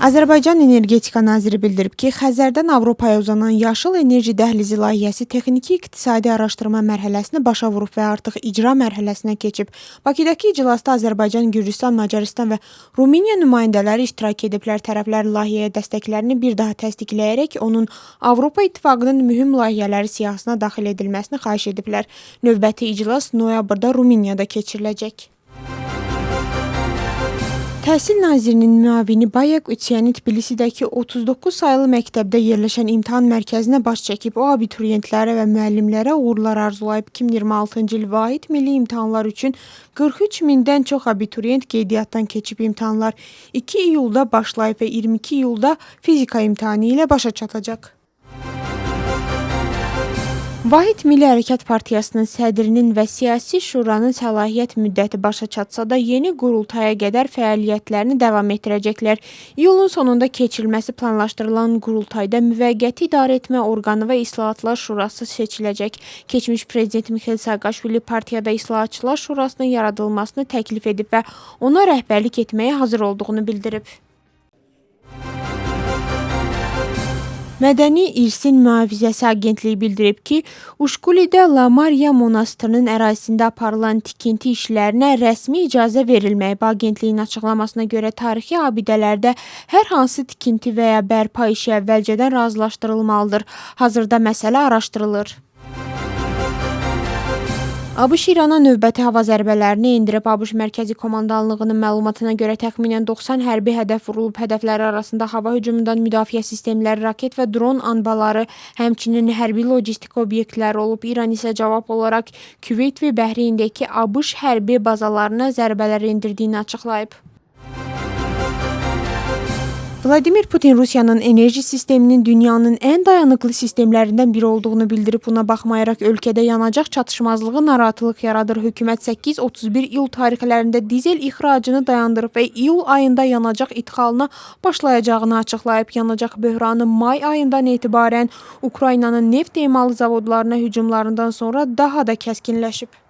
Azərbaycan Energetika Naziri bildirib ki, Xəzərdən Avropaya uzanan Yaşıl Enerji Dəhlizi layihəsi texniki iqtisadi araşdırma mərhələsini başa vurub və artıq icra mərhələsinə keçib. Bakıdakı iclasda Azərbaycan, Gürcüstan, Macarıstan və Rumıniya nümayəndələri iştirak ediblər. Tərəflər layihəyə dəstəklərini bir daha təsdiqləyərək onun Avropa İttifaqının mühüm layihələri siyahısına daxil edilməsini xahiş ediblər. Növbəti iclas noyabrda Rumuniyada keçiriləcək. Təhsil Nazirinin müavini Bayaq Üçəni Tbilisidəki 39 sayılı məktəbdə yerləşən imtahan mərkəzinə baş çəkib. O, abituriyentlərə və müəllimlərə uğurlar arzulayıb. 2026-cı il vahid milli imtahanlar üçün 43 mindən çox abituriyent qeydiyyatdan keçib. İmtahanlar 2 iyulda başlayıb və 22 iyulda fizika imtahanı ilə başa çatacaq. Vahid Milli Hərəkat Partiyasının sədrinin və siyasi şuranın səlahiyyət müddəti başa çatsa da yeni qurultaya qədər fəaliyyətlərini davam etdirəcəklər. İyulun sonunda keçirilməsi planlaşdırılan qurultayda müvəqqəti idarə etmə orqanı və İslahatlar Şurası seçiləcək. Keçmiş prezident Mikhail Saakashvili partiyada İslahatçılar Şurasının yaradılmasını təklif edib və ona rəhbərlik etməyə hazır olduğunu bildirib. Mədəni İrsin Mühafizəsi Agentliyi bildirib ki, Uşkulidə La Maria monastırının ərazisində aparılan tikinti işlərinə rəsmi icazə verilməyib. Agentliyin açıqlamasına görə tarixi abidələrdə hər hansı tikinti və ya bərpa işi əvvəlcədən razılaşdırılmalıdır. Hazırda məsələ araşdırılır. ABŞ İrana növbəti hava zərbələrini endirib. ABŞ Mərkəzi Komandanlığının məlumatına görə təxminən 90 hərbi hədəf vurulub. Hədəfləri arasında hava hücumundan müdafiə sistemləri, raket və dron anbaları, həmçinin hərbi logistik obyektləri olub. İran isə cavab olaraq Küveyt və Bəhreyndəki ABŞ hərbi bazalarına zərbələr endirdiyini açıqlayıb. Vladimir Putin Rusiyanın enerji sisteminin dünyanın ən dayanıqlı sistemlərindən biri olduğunu bildirib. Buna baxmayaraq ölkədə yanacaq çatışmazlığı narahatlıq yaradır. Hökumət 8-31 iyul tarixlərində dizel ixracını dayandırıb və iyul ayında yanacaq idxalına başlayacağını açıqlayıb. Yanacaq böhranı may ayından etibarən Ukraynanın neft emalı zavodlarına hücumlarından sonra daha da kəskinləşib.